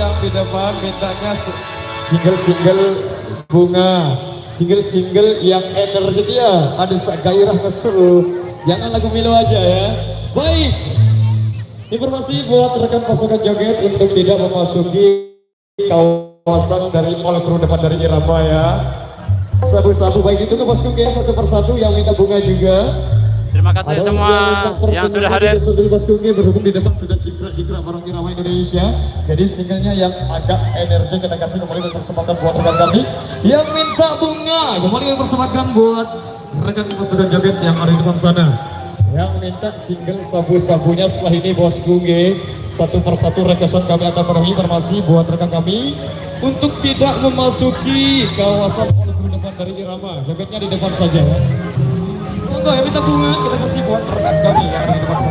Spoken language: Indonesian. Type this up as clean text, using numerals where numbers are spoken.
Yang di depan mintanya single-single bunga, single-single yang energetik ya, ada gairah keseru, jangan lagu Milo aja ya. Baik, informasi buat rekan pasukan joget untuk tidak memasuki kawasan dari mall kru depan dari Irama ya. Sabu-sabu baik itu ke bosku ya, satu persatu yang minta bunga juga. Terima kasih semua yang sudah hadir. Bosku berhubung di depan sudah jikra barang Irama Indonesia. Jadi singlenya yang agak energi kita kasih kembali persempatan buat rekan kami yang minta bunga. Kembali persempatan buat rekan pasukan joget yang ada di depan sana. Yang minta single sabu-sabunya setelah ini bosku G. Satu persatu rekesan kami akan penuhi informasi buat rekan kami untuk tidak memasuki kawasan mall depan dari Irama. Jogetnya di depan saja ya. Untuk yang minta bunga kita kasih buat rekan kami yang ada di depan sana.